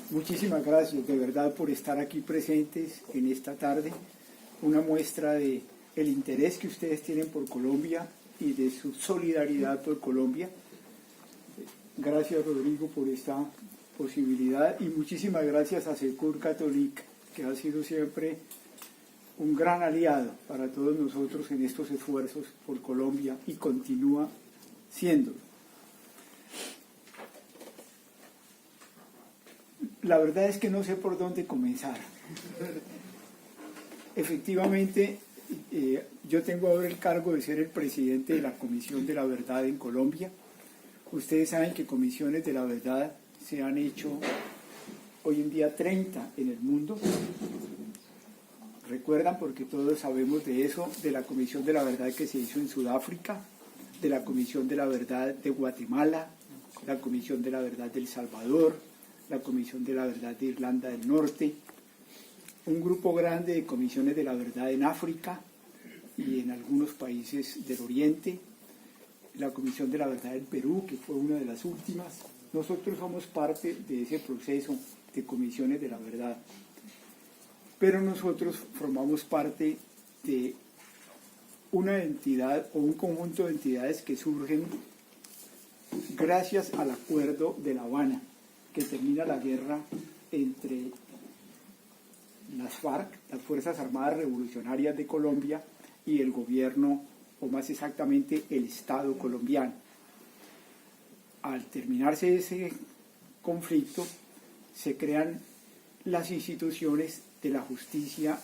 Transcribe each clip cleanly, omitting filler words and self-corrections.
Muchísimas gracias de verdad por estar aquí presentes en esta tarde, una muestra de el interés que ustedes tienen por Colombia y de su solidaridad por Colombia. Gracias, Rodrigo, por esta posibilidad y muchísimas gracias a Secours Catholique, que ha sido siempre un gran aliado para todos nosotros en estos esfuerzos por Colombia y continúa siéndolo. La verdad es que no sé por dónde comenzar. Efectivamente, yo tengo ahora el cargo de ser el presidente de la Comisión de la Verdad en Colombia. Ustedes saben que comisiones de la verdad se han hecho hoy en día 30 en el mundo. Recuerdan, porque todos sabemos de eso, de la Comisión de la Verdad que se hizo en Sudáfrica, de la Comisión de la Verdad de Guatemala, la Comisión de la Verdad de El Salvador, la Comisión de la Verdad de Irlanda del Norte, un grupo grande de comisiones de la verdad en África y en algunos países del Oriente, la Comisión de la Verdad en Perú, que fue una de las últimas. Nosotros somos parte de ese proceso de comisiones de la verdad, pero nosotros formamos parte de una entidad o un conjunto de entidades que surgen gracias al Acuerdo de La Habana, que termina la guerra entre las FARC, las Fuerzas Armadas Revolucionarias de Colombia, y el gobierno, o más exactamente el Estado colombiano. Al terminarse ese conflicto, se crean las instituciones de la justicia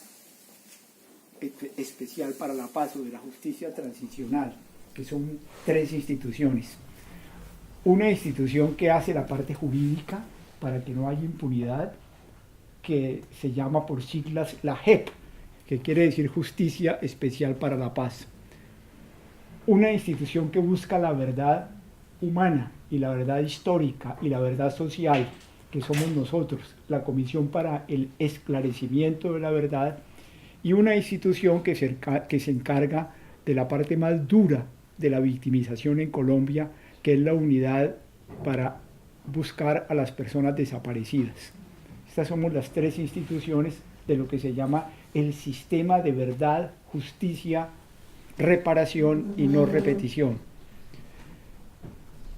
especial para la paz o de la justicia transicional, que son 3 instituciones. Una institución que hace la parte jurídica para que no haya impunidad, que se llama por siglas la JEP, que quiere decir Justicia Especial para la Paz. Una institución que busca la verdad humana y la verdad histórica y la verdad social, que somos nosotros, la Comisión para el Esclarecimiento de la Verdad, y una institución que se encarga de la parte más dura de la victimización en Colombia, que es la Unidad para buscar a las personas desaparecidas. Estas somos las 3 instituciones de lo que se llama el sistema de verdad, justicia, reparación y no repetición.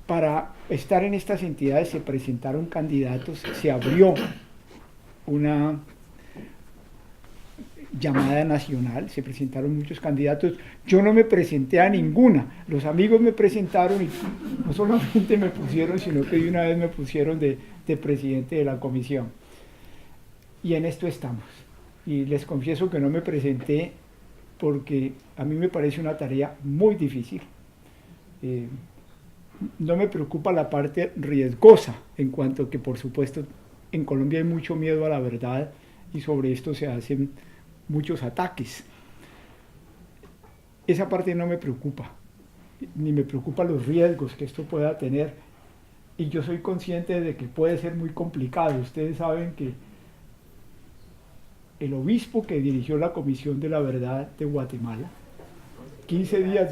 Para estar en estas entidades se presentaron candidatos, se abrió una llamada nacional, se presentaron muchos candidatos. Yo no me presenté a ninguna, los amigos me presentaron y no solamente me pusieron, sino que de una vez me pusieron de presidente de la comisión. Y en esto estamos. Y les confieso que no me presenté porque a mí me parece una tarea muy difícil. No me preocupa la parte riesgosa, en cuanto que, por supuesto, en Colombia hay mucho miedo a la verdad y sobre esto se hacen muchos ataques. Esa parte no me preocupa, ni me preocupan los riesgos que esto pueda tener, y yo soy consciente de que puede ser muy complicado. Ustedes saben que el obispo que dirigió la Comisión de la Verdad de Guatemala, 15 días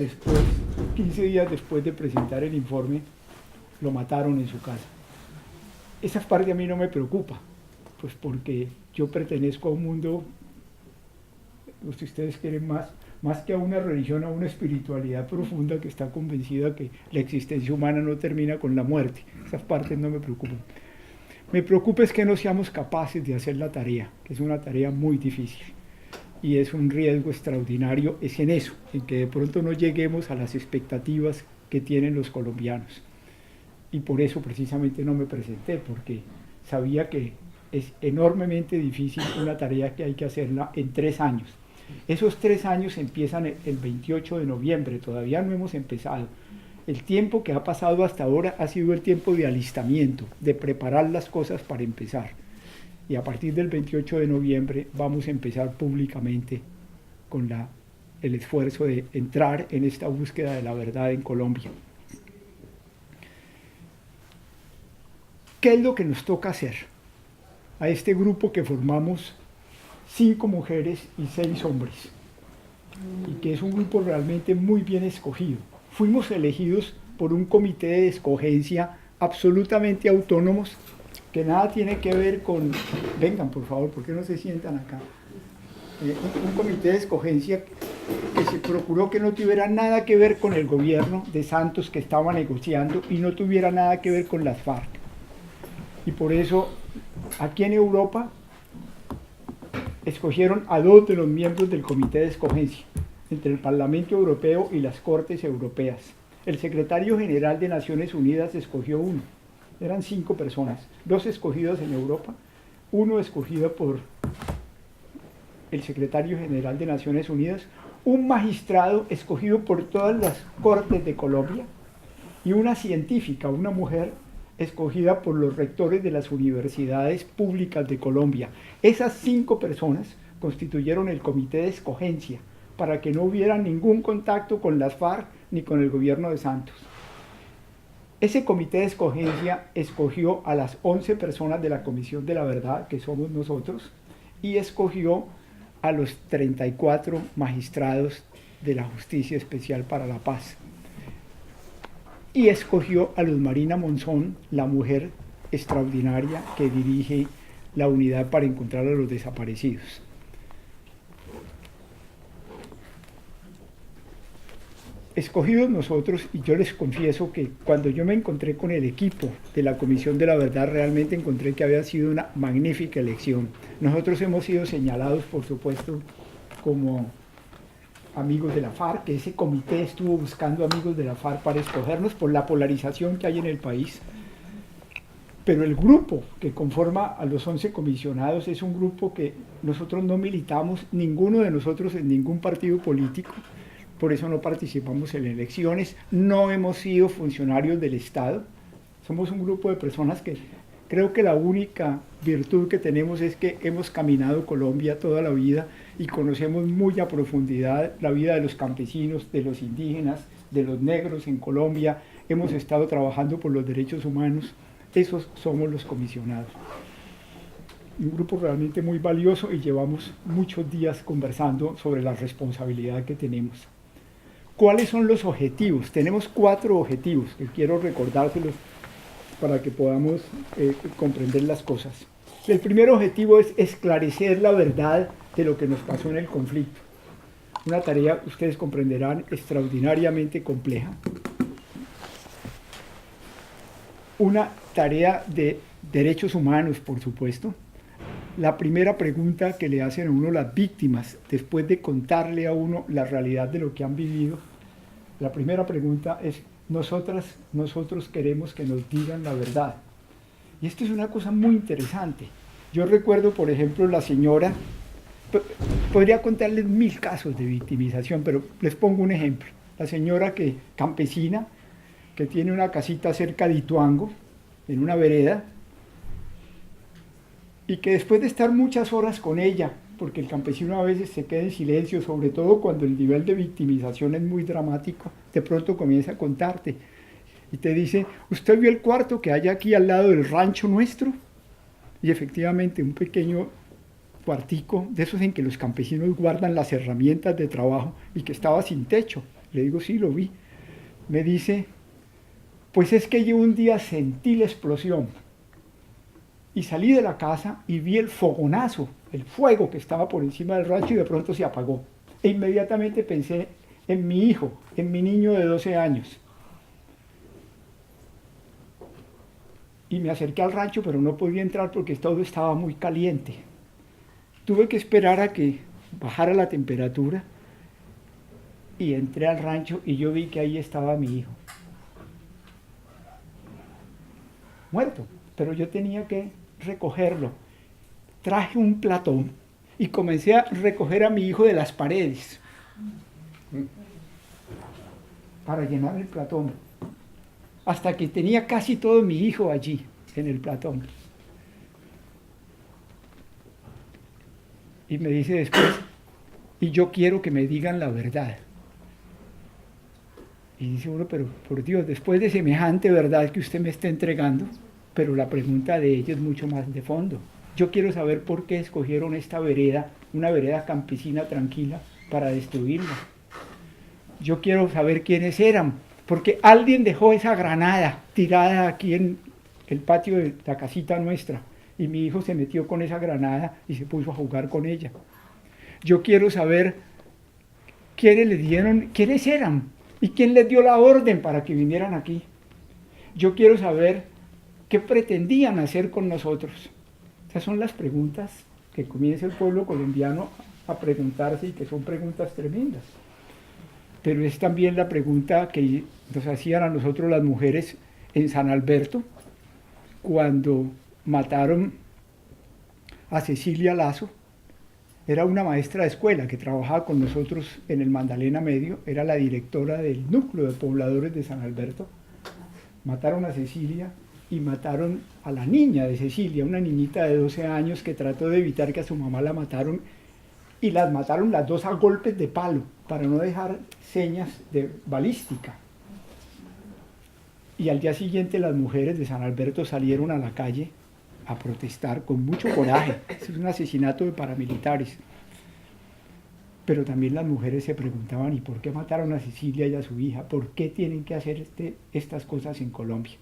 después de presentar el informe, lo mataron en su casa. Esa parte a mí no me preocupa, pues porque yo pertenezco a un mundo, si ustedes quieren, más que a una religión, a una espiritualidad profunda que está convencida que la existencia humana no termina con la muerte. Esas partes no me preocupan. Me preocupa es que no seamos capaces de hacer la tarea, que es una tarea muy difícil. Y es un riesgo extraordinario, es en eso, en que de pronto no lleguemos a las expectativas que tienen los colombianos. Y por eso precisamente no me presenté, porque sabía que es enormemente difícil una tarea que hay que hacerla en 3 años. Esos 3 años empiezan el 28 de noviembre, todavía no hemos empezado. El tiempo que ha pasado hasta ahora ha sido el tiempo de alistamiento, de preparar las cosas para empezar. Y a partir del 28 de noviembre vamos a empezar públicamente con el esfuerzo de entrar en esta búsqueda de la verdad en Colombia. ¿Qué es lo que nos toca hacer? A este grupo que formamos 5 mujeres y 6 hombres, y que es un grupo realmente muy bien escogido. Fuimos elegidos por un comité de escogencia absolutamente autónomos que nada tiene que ver con... Vengan, por favor, ¿por qué no se sientan acá? Un comité de escogencia que se procuró que no tuviera nada que ver con el gobierno de Santos que estaba negociando y no tuviera nada que ver con las FARC. Y por eso, aquí en Europa, escogieron a 2 de los miembros del comité de escogencia, entre el Parlamento Europeo y las Cortes Europeas. El secretario general de Naciones Unidas escogió 1. Eran 5 personas, 2 escogidos en Europa, 1 escogido por el secretario general de Naciones Unidas, un magistrado escogido por todas las Cortes de Colombia y una científica, una mujer escogida por los rectores de las universidades públicas de Colombia. Esas 5 personas constituyeron el comité de escogencia para que no hubiera ningún contacto con las FARC ni con el gobierno de Santos. Ese comité de escogencia escogió a las 11 personas de la Comisión de la Verdad, que somos nosotros, y escogió a los 34 magistrados de la Justicia Especial para la Paz. Y escogió a Luz Marina Monzón, la mujer extraordinaria que dirige la unidad para encontrar a los desaparecidos. Escogidos nosotros, y yo les confieso que cuando yo me encontré con el equipo de la Comisión de la Verdad, realmente encontré que había sido una magnífica elección. Nosotros hemos sido señalados, por supuesto, como amigos de la FARC, que ese comité estuvo buscando amigos de la FARC para escogernos por la polarización que hay en el país. Pero el grupo que conforma a los 11 comisionados es un grupo que nosotros no militamos, ninguno de nosotros en ningún partido político, por eso no participamos en elecciones, no hemos sido funcionarios del Estado, somos un grupo de personas que creo que la única virtud que tenemos es que hemos caminado Colombia toda la vida y conocemos muy a profundidad la vida de los campesinos, de los indígenas, de los negros en Colombia, hemos estado trabajando por los derechos humanos, esos somos los comisionados. Un grupo realmente muy valioso y llevamos muchos días conversando sobre la responsabilidad que tenemos. ¿Cuáles son los objetivos? Tenemos 4 objetivos que quiero recordárselos para que podamos comprender las cosas. El primer objetivo es esclarecer la verdad de lo que nos pasó en el conflicto. Una tarea, ustedes comprenderán, extraordinariamente compleja. Una tarea de derechos humanos, por supuesto. La primera pregunta que le hacen a uno las víctimas, después de contarle a uno la realidad de lo que han vivido, la primera pregunta es, nosotros queremos que nos digan la verdad. Y esto es una cosa muy interesante. Yo recuerdo, por ejemplo, la señora, podría contarles 1000 casos de victimización, pero les pongo un ejemplo. La señora campesina, que tiene una casita cerca de Ituango, en una vereda, y que después de estar muchas horas con ella, porque el campesino a veces se queda en silencio, sobre todo cuando el nivel de victimización es muy dramático, de pronto comienza a contarte y te dice, ¿usted vio el cuarto que hay aquí al lado del rancho nuestro? Y efectivamente un pequeño cuartico, de esos en que los campesinos guardan las herramientas de trabajo y que estaba sin techo. Le digo, sí, lo vi. Me dice, pues es que yo un día sentí la explosión y salí de la casa y vi el fogonazo, el fuego que estaba por encima del rancho y de pronto se apagó. E inmediatamente pensé en mi hijo, en mi niño de 12 años. Y me acerqué al rancho, pero no podía entrar porque todo estaba muy caliente. Tuve que esperar a que bajara la temperatura y entré al rancho y yo vi que ahí estaba mi hijo. Muerto, pero yo tenía que recogerlo. Traje un platón y comencé a recoger a mi hijo de las paredes para llenar el platón, hasta que tenía casi todo mi hijo allí en el platón. Y me dice después, y yo quiero que me digan la verdad. Y dice uno, pero por Dios, después de semejante verdad que usted me está entregando, pero la pregunta de ella es mucho más de fondo. Yo quiero saber por qué escogieron esta vereda, una vereda campesina tranquila, para destruirla. Yo quiero saber quiénes eran, porque alguien dejó esa granada tirada aquí en el patio de la casita nuestra, y mi hijo se metió con esa granada y se puso a jugar con ella. Yo quiero saber quiénes les dieron, quiénes eran y quién les dio la orden para que vinieran aquí. Yo quiero saber qué pretendían hacer con nosotros. Esas son las preguntas que comienza el pueblo colombiano a preguntarse y que son preguntas tremendas. Pero es también la pregunta que nos hacían a nosotros las mujeres en San Alberto cuando mataron a Cecilia Lazo. Era una maestra de escuela que trabajaba con nosotros en el Magdalena Medio, era la directora del núcleo de pobladores de San Alberto. Mataron a Cecilia y mataron a la niña de Cecilia, una niñita de 12 años que trató de evitar que a su mamá la mataron, y las mataron las dos a golpes de palo para no dejar señas de balística. Y al día siguiente las mujeres de San Alberto salieron a la calle a protestar con mucho coraje. Es un asesinato de paramilitares. Pero también las mujeres se preguntaban, ¿y por qué mataron a Cecilia y a su hija? ¿Por qué tienen que hacer estas cosas en Colombia?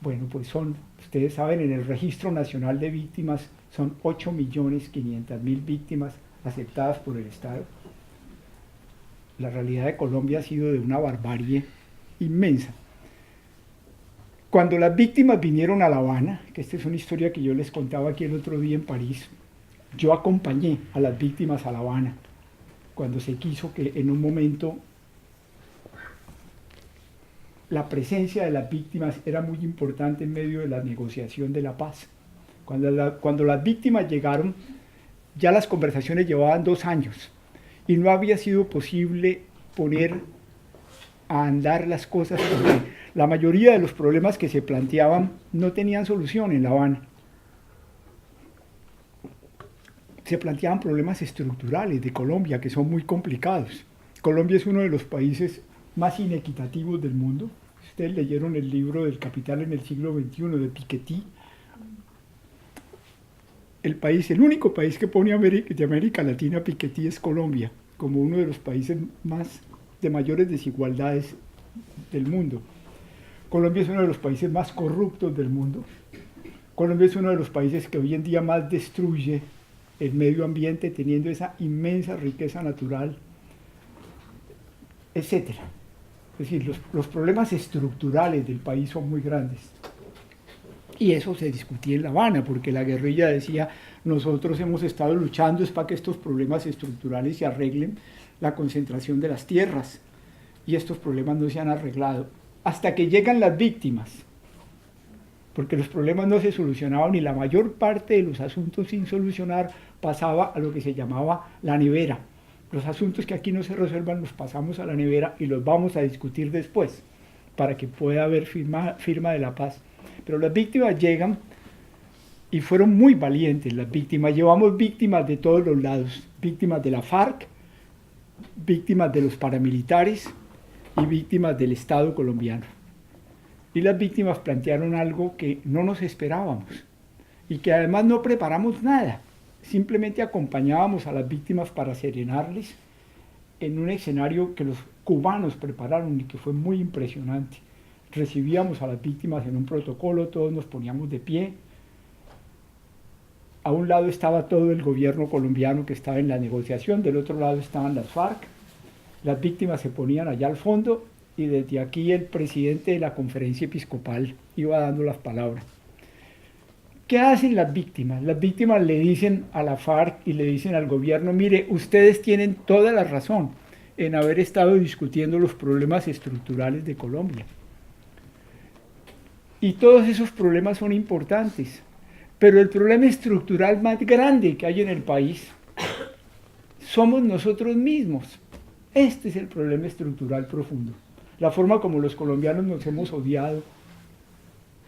Bueno, pues ustedes saben, en el Registro Nacional de Víctimas son 8.500.000 víctimas aceptadas por el Estado. La realidad de Colombia ha sido de una barbarie inmensa. Cuando las víctimas vinieron a La Habana, que esta es una historia que yo les contaba aquí el otro día en París, yo acompañé a las víctimas a La Habana, cuando se quiso que en un momento la presencia de las víctimas era muy importante en medio de la negociación de la paz. Cuando las víctimas llegaron, ya las conversaciones llevaban 2 años y no había sido posible poner a andar las cosas, porque la mayoría de los problemas que se planteaban no tenían solución en La Habana. Se planteaban problemas estructurales de Colombia que son muy complicados. Colombia es uno de los países más inequitativos del mundo. Ustedes leyeron el libro del Capital en el siglo XXI de Piketty. El único país que pone de América Latina Piketty es Colombia, como uno de los países de mayores desigualdades del mundo. Colombia es uno de los países más corruptos del mundo. Colombia es uno de los países que hoy en día más destruye el medio ambiente, teniendo esa inmensa riqueza natural, etc. Es decir, los problemas estructurales del país son muy grandes. Y eso se discutía en La Habana, porque la guerrilla decía, nosotros hemos estado luchando es para que estos problemas estructurales se arreglen, la concentración de las tierras, y estos problemas no se han arreglado, hasta que llegan las víctimas, porque los problemas no se solucionaban y la mayor parte de los asuntos sin solucionar pasaba a lo que se llamaba la nevera. Los asuntos que aquí no se resuelvan los pasamos a la nevera y los vamos a discutir después, para que pueda haber firma de la paz. Pero las víctimas llegan y fueron muy valientes las víctimas. Llevamos víctimas de todos los lados, víctimas de la FARC, víctimas de los paramilitares y víctimas del Estado colombiano. Y las víctimas plantearon algo que no nos esperábamos y que además no preparamos nada. Simplemente acompañábamos a las víctimas para serenarles en un escenario que los cubanos prepararon y que fue muy impresionante. Recibíamos a las víctimas en un protocolo, todos nos poníamos de pie. A un lado estaba todo el gobierno colombiano que estaba en la negociación, del otro lado estaban las FARC. Las víctimas se ponían allá al fondo y desde aquí el presidente de la conferencia episcopal iba dando las palabras. ¿Qué hacen las víctimas? Las víctimas le dicen a la FARC y le dicen al gobierno, mire, ustedes tienen toda la razón en haber estado discutiendo los problemas estructurales de Colombia. Y todos esos problemas son importantes, pero el problema estructural más grande que hay en el país somos nosotros mismos. Este es el problema estructural profundo. La forma como los colombianos nos hemos odiado,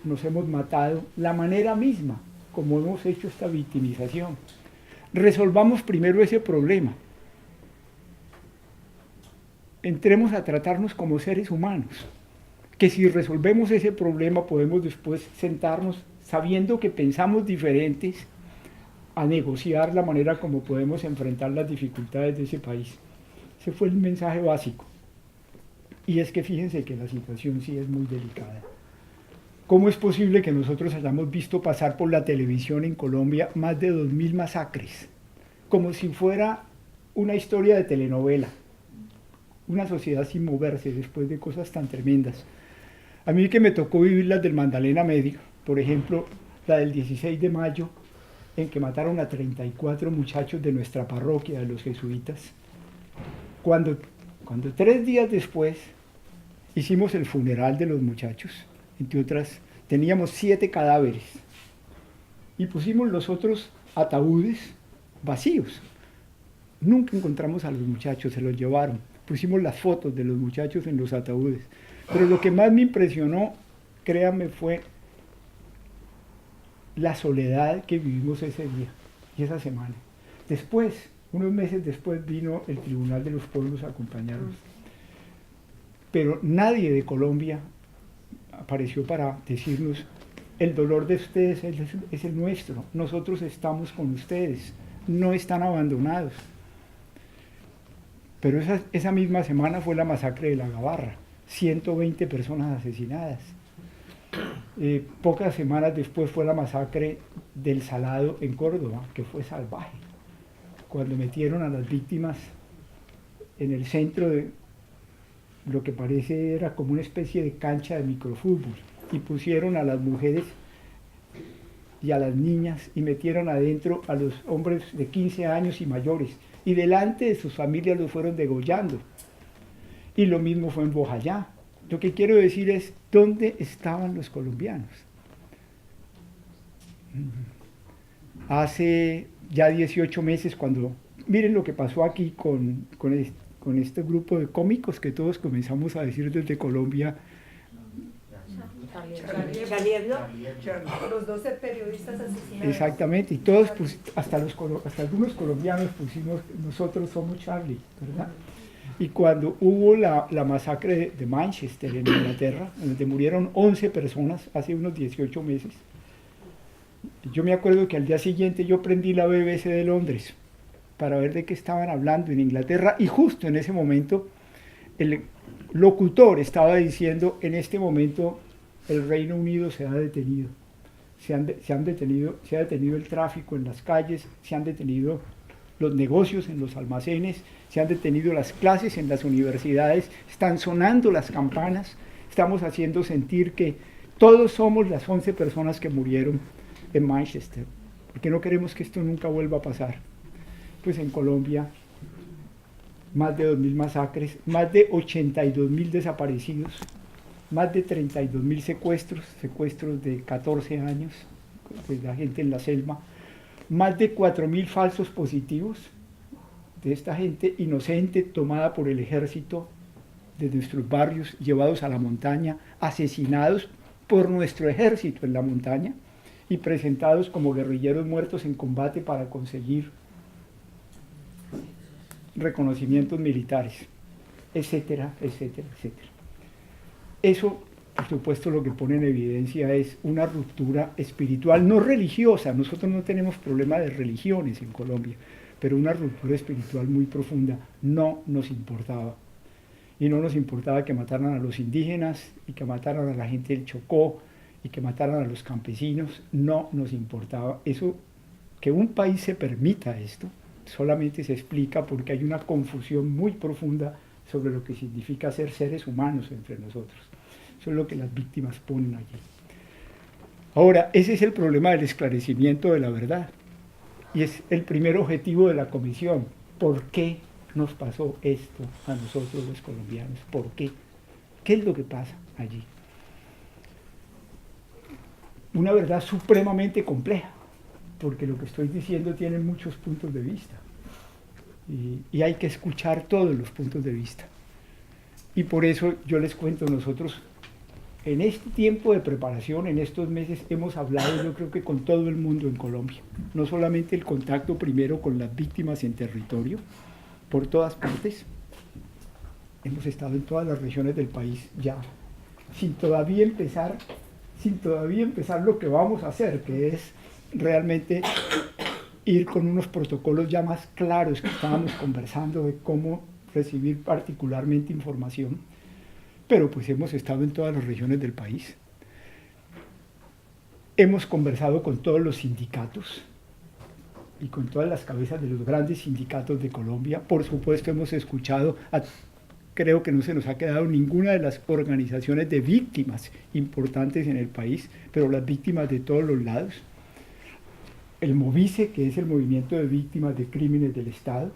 nos hemos matado, la manera misma como hemos hecho esta victimización. Resolvamos primero ese problema. Entremos a tratarnos como seres humanos, que si resolvemos ese problema podemos después sentarnos sabiendo que pensamos diferentes a negociar la manera como podemos enfrentar las dificultades de ese país. Ese fue el mensaje básico. Y es que fíjense que la situación sí es muy delicada. ¿Cómo es posible que nosotros hayamos visto pasar por la televisión en Colombia más de 2000 masacres? Como si fuera una historia de telenovela, una sociedad sin moverse después de cosas tan tremendas. A mí que me tocó vivir las del Magdalena Medio, por ejemplo, la del 16 de mayo, en que mataron a 34 muchachos de nuestra parroquia, de los jesuitas, cuando 3 días después hicimos el funeral de los muchachos, entre otras, teníamos 7 cadáveres y pusimos los otros ataúdes vacíos. Nunca encontramos a los muchachos, se los llevaron. Pusimos las fotos de los muchachos en los ataúdes. Pero lo que más me impresionó, créanme, fue la soledad que vivimos ese día y esa semana. Después, unos meses después, vino el Tribunal de los Pueblos a acompañarnos. Pero nadie de Colombia apareció para decirnos: el dolor de ustedes es el nuestro, nosotros estamos con ustedes, no están abandonados. Pero esa misma semana fue la masacre de La Gabarra, 120 personas asesinadas. Pocas semanas después fue la masacre del Salado en Córdoba, que fue salvaje, cuando metieron a las víctimas en el centro de lo que parece era como una especie de cancha de microfútbol, y pusieron a las mujeres y a las niñas y metieron adentro a los hombres de 15 años y mayores, y delante de sus familias los fueron degollando. Y lo mismo fue en Bojayá. Lo que quiero decir es, ¿dónde estaban los colombianos? Hace ya 18 meses, cuando, miren lo que pasó aquí con este grupo de cómicos que todos comenzamos a decir desde Colombia. Los 12 periodistas asesinados. Exactamente, y todos, hasta algunos colombianos pusimos, nosotros somos Charlie, ¿verdad? Y cuando hubo la masacre de Manchester en Inglaterra, donde murieron 11 personas hace unos 18 meses, yo me acuerdo que al día siguiente yo prendí la BBC de Londres para ver de qué estaban hablando en Inglaterra, y justo en ese momento el locutor estaba diciendo: en este momento el Reino Unido se ha detenido, se ha detenido el tráfico en las calles, se han detenido los negocios en los almacenes, se han detenido las clases en las universidades, están sonando las campanas, estamos haciendo sentir que todos somos las 11 personas que murieron en Manchester, porque no queremos que esto nunca vuelva a pasar. Pues en Colombia, más de 2000 masacres, más de 82.000 desaparecidos, más de 32.000 secuestros de 14 años, de la gente en la selva, más de 4.000 falsos positivos de esta gente inocente tomada por el ejército de nuestros barrios, llevados a la montaña, asesinados por nuestro ejército en la montaña y presentados como guerrilleros muertos en combate para conseguir reconocimientos militares, etcétera, etcétera, etcétera. Eso, por supuesto, lo que pone en evidencia es una ruptura espiritual, no religiosa. Nosotros no tenemos problema de religiones en Colombia, pero una ruptura espiritual muy profunda. No nos importaba. Y no nos importaba que mataran a los indígenas y que mataran a la gente del Chocó y que mataran a los campesinos. No nos importaba. Eso, que un país se permita esto, solamente se explica porque hay una confusión muy profunda sobre lo que significa ser seres humanos entre nosotros. Eso es lo que las víctimas ponen allí. Ahora, ese es el problema del esclarecimiento de la verdad. Y es el primer objetivo de la comisión. ¿Por qué nos pasó esto a nosotros los colombianos? ¿Por qué? ¿Qué es lo que pasa allí? Una verdad supremamente compleja, porque lo que estoy diciendo tiene muchos puntos de vista. Y hay que escuchar todos los puntos de vista. Y por eso yo les cuento, nosotros en este tiempo de preparación, en estos meses, hemos hablado, yo creo que con todo el mundo en Colombia. No solamente el contacto primero con las víctimas en territorio, por todas partes. Hemos estado en todas las regiones del país ya, sin todavía empezar lo que vamos a hacer, que es realmente ir con unos protocolos ya más claros que estábamos conversando de cómo recibir particularmente información, pero pues hemos estado en todas las regiones del país. Hemos conversado con todos los sindicatos y con todas las cabezas de los grandes sindicatos de Colombia. Por supuesto, hemos escuchado, creo que no se nos ha quedado ninguna de las organizaciones de víctimas importantes en el país, pero las víctimas de todos los lados. El MOVICE, que es el Movimiento de Víctimas de Crímenes del Estado.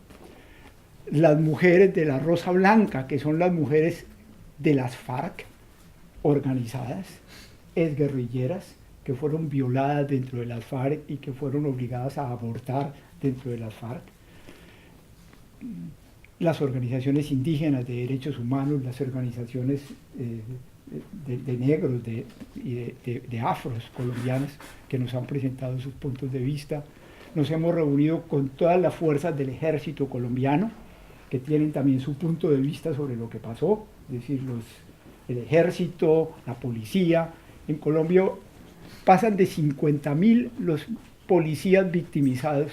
Las mujeres de la Rosa Blanca, que son las mujeres de las FARC organizadas, exguerrilleras, que fueron violadas dentro de las FARC y que fueron obligadas a abortar dentro de las FARC. Las organizaciones indígenas de derechos humanos, las organizaciones de negros y de afros colombianas que nos han presentado sus puntos de vista. Nos hemos reunido con todas las fuerzas del ejército colombiano, que tienen también su punto de vista sobre lo que pasó, es decir, el ejército, la policía. En Colombia pasan de 50.000 los policías victimizados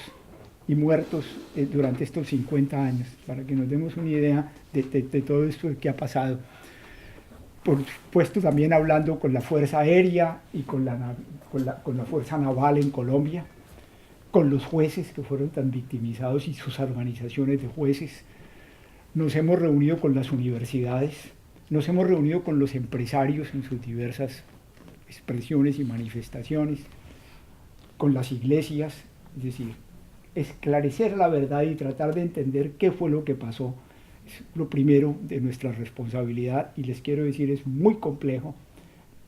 y muertos durante estos 50 años, para que nos demos una idea de todo esto que ha pasado. Por supuesto, también hablando con la Fuerza Aérea y con la Fuerza Naval en Colombia, con los jueces que fueron tan victimizados y sus organizaciones de jueces. Nos hemos reunido con las universidades, nos hemos reunido con los empresarios en sus diversas expresiones y manifestaciones, con las iglesias, es decir, esclarecer la verdad y tratar de entender qué fue lo que pasó es lo primero de nuestra responsabilidad, y les quiero decir, es muy complejo.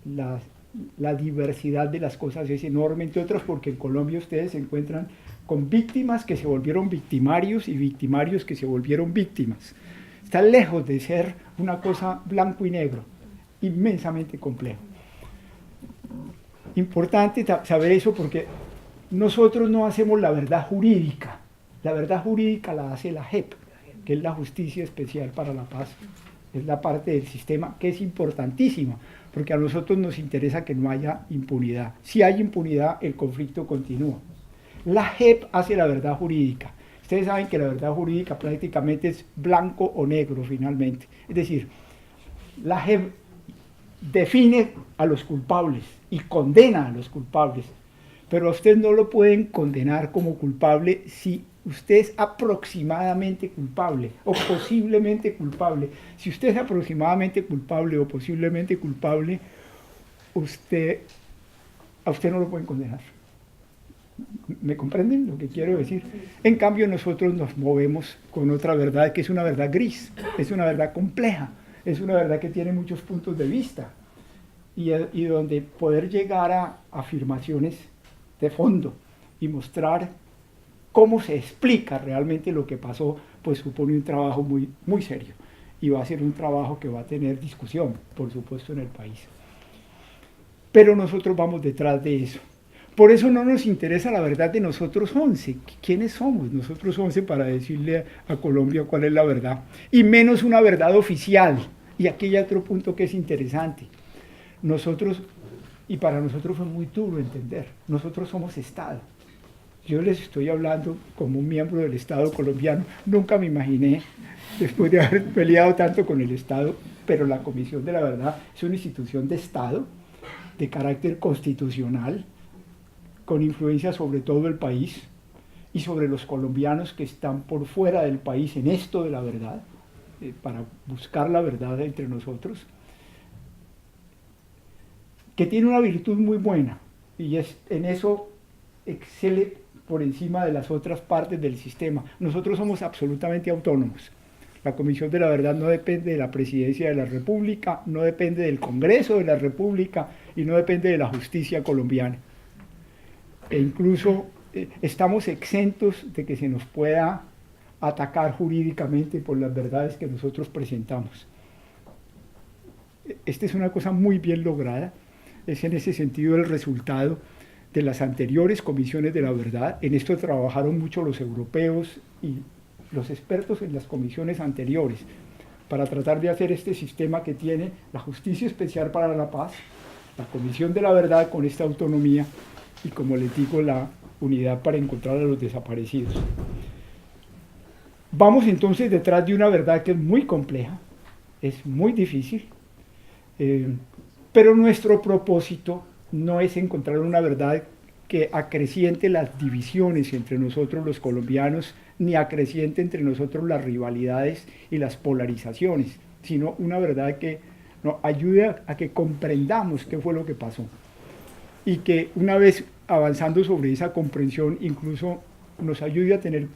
La diversidad de las cosas es enorme, entre otras porque en Colombia ustedes se encuentran con víctimas que se volvieron victimarios y victimarios que se volvieron víctimas. Está lejos de ser una cosa blanco y negro, inmensamente complejo. Importante saber eso porque nosotros no hacemos la verdad jurídica la hace la JEP, que es la Justicia Especial para la Paz. Es la parte del sistema que es importantísima, porque a nosotros nos interesa que no haya impunidad. Si hay impunidad, el conflicto continúa. La JEP hace la verdad jurídica. Ustedes saben que la verdad jurídica prácticamente es blanco o negro finalmente. Es decir, la JEP define a los culpables y condena a los culpables, pero a usted no lo pueden condenar como culpable si usted es aproximadamente culpable o posiblemente culpable. Si usted es aproximadamente culpable o posiblemente culpable, a usted no lo pueden condenar. ¿Me comprenden lo que quiero decir? En cambio, nosotros nos movemos con otra verdad, que es una verdad gris, es una verdad compleja, es una verdad que tiene muchos puntos de vista y donde poder llegar a afirmaciones de fondo y mostrar cómo se explica realmente lo que pasó, pues supone un trabajo muy, muy serio, y va a ser un trabajo que va a tener discusión, por supuesto, en el país. Pero nosotros vamos detrás de eso. Por eso no nos interesa la verdad de nosotros 11. ¿Quiénes somos nosotros 11 para decirle a Colombia cuál es la verdad? Y menos una verdad oficial. Y aquí hay otro punto que es interesante. Nosotros, y para nosotros fue muy duro entender, nosotros somos Estado. Yo les estoy hablando como un miembro del Estado colombiano. Nunca me imaginé, después de haber peleado tanto con el Estado, pero la Comisión de la Verdad es una institución de Estado, de carácter constitucional, con influencia sobre todo el país y sobre los colombianos que están por fuera del país en esto de la verdad, para buscar la verdad entre nosotros, que tiene una virtud muy buena, y en eso excele por encima de las otras partes del sistema. Nosotros somos absolutamente autónomos. La Comisión de la Verdad no depende de la Presidencia de la República, no depende del Congreso de la República y no depende de la justicia colombiana. E incluso estamos exentos de que se nos pueda atacar jurídicamente por las verdades que nosotros presentamos. Esta es una cosa muy bien lograda, es en ese sentido el resultado de las anteriores comisiones de la verdad. En esto trabajaron mucho los europeos y los expertos en las comisiones anteriores para tratar de hacer este sistema que tiene la Justicia Especial para la Paz, la Comisión de la Verdad con esta autonomía y, como les digo, la unidad para encontrar a los desaparecidos. Vamos entonces detrás de una verdad que es muy compleja, es muy difícil, pero nuestro propósito no es encontrar una verdad que acreciente las divisiones entre nosotros los colombianos, ni acreciente entre nosotros las rivalidades y las polarizaciones, sino una verdad que nos ayude a que comprendamos qué fue lo que pasó. Y que una vez avanzando sobre esa comprensión, incluso nos ayude a tener,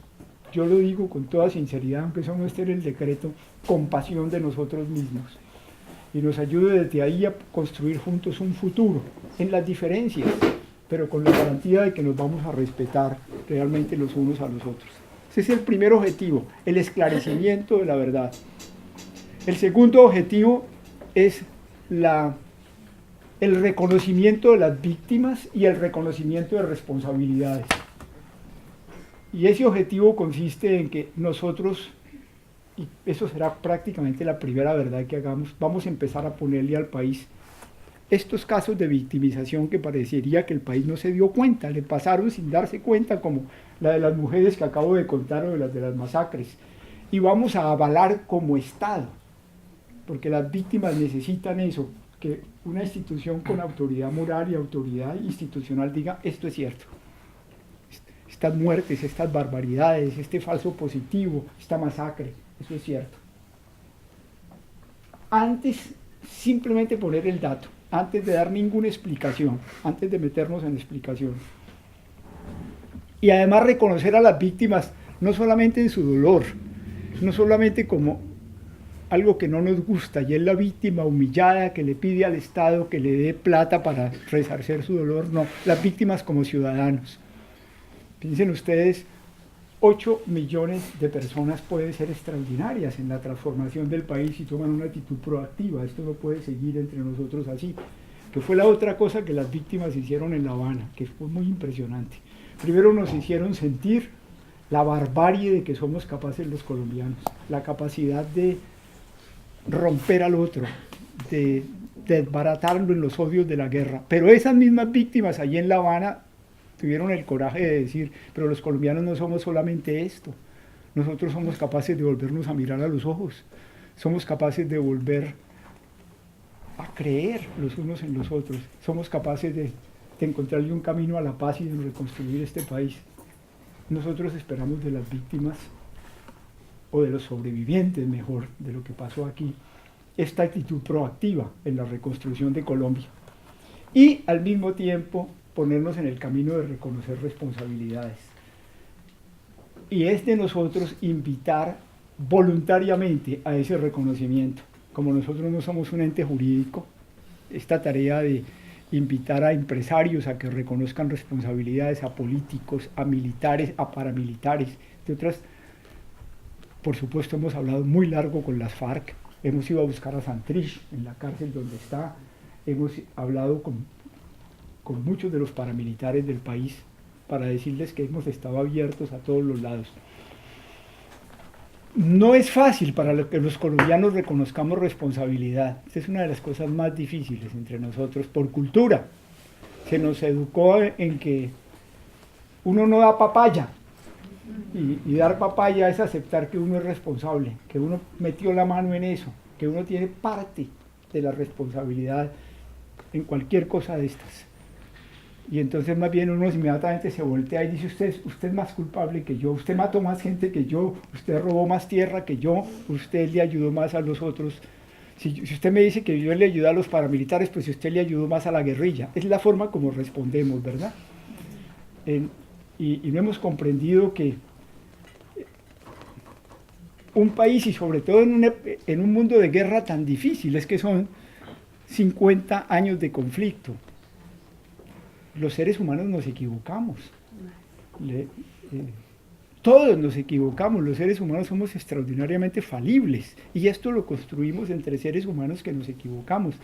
yo lo digo con toda sinceridad, aunque eso no esté en el decreto, compasión de nosotros mismos. Y nos ayude desde ahí a construir juntos un futuro, en las diferencias, pero con la garantía de que nos vamos a respetar realmente los unos a los otros. Ese es el primer objetivo, el esclarecimiento de la verdad. El segundo objetivo es el reconocimiento de las víctimas y el reconocimiento de responsabilidades. Y ese objetivo consiste en que nosotros, y eso será prácticamente la primera verdad que hagamos, vamos a empezar a ponerle al país estos casos de victimización que parecería que el país no se dio cuenta, le pasaron sin darse cuenta, como la de las mujeres que acabo de contar o de las masacres, y vamos a avalar como Estado, porque las víctimas necesitan eso, que una institución con autoridad moral y autoridad institucional diga esto es cierto. Estas muertes, estas barbaridades, este falso positivo, esta masacre, eso es cierto. Antes, simplemente poner el dato, antes de dar ninguna explicación, antes de meternos en explicación. Y además reconocer a las víctimas, no solamente en su dolor, no solamente como algo que no nos gusta, y es la víctima humillada que le pide al Estado que le dé plata para resarcir su dolor, no, las víctimas como ciudadanos. Piensen ustedes, 8 millones de personas pueden ser extraordinarias en la transformación del país si toman una actitud proactiva. Esto no puede seguir entre nosotros así. Que fue la otra cosa que las víctimas hicieron en La Habana, que fue muy impresionante. Primero nos hicieron sentir la barbarie de que somos capaces los colombianos, la capacidad de romper al otro, de desbaratarlo en los odios de la guerra. Pero esas mismas víctimas allí en La Habana tuvieron el coraje de decir, pero los colombianos no somos solamente esto, nosotros somos capaces de volvernos a mirar a los ojos, somos capaces de volver a creer los unos en los otros, somos capaces de encontrarle un camino a la paz y de reconstruir este país. Nosotros esperamos de las víctimas, o de los sobrevivientes mejor, de lo que pasó aquí, esta actitud proactiva en la reconstrucción de Colombia. Y al mismo tiempo ponernos en el camino de reconocer responsabilidades. Y es de nosotros invitar voluntariamente a ese reconocimiento. Como nosotros no somos un ente jurídico, esta tarea de invitar a empresarios a que reconozcan responsabilidades, a políticos, a militares, a paramilitares, de otras. Por supuesto hemos hablado muy largo con las FARC, hemos ido a buscar a Santrich en la cárcel donde está, hemos hablado con muchos de los paramilitares del país para decirles que hemos estado abiertos a todos los lados. No es fácil para que los colombianos reconozcamos responsabilidad. Esta es una de las cosas más difíciles entre nosotros, por cultura. Se nos educó en que uno no da papaya, y dar papaya es aceptar que uno es responsable, que uno metió la mano en eso, que uno tiene parte de la responsabilidad en cualquier cosa de estas. Y entonces más bien uno inmediatamente se voltea y dice, usted es más culpable que yo, usted mató más gente que yo, usted robó más tierra que yo, usted le ayudó más a los otros. Si usted me dice que yo le ayudé a los paramilitares, pues usted le ayudó más a la guerrilla. Es la forma como respondemos, ¿verdad? Y no hemos comprendido que un país, y sobre todo en un mundo de guerra tan difícil, es que son 50 años de conflicto. Los seres humanos nos equivocamos. Todos nos equivocamos, los seres humanos somos extraordinariamente falibles, y esto lo construimos entre seres humanos que nos equivocamos.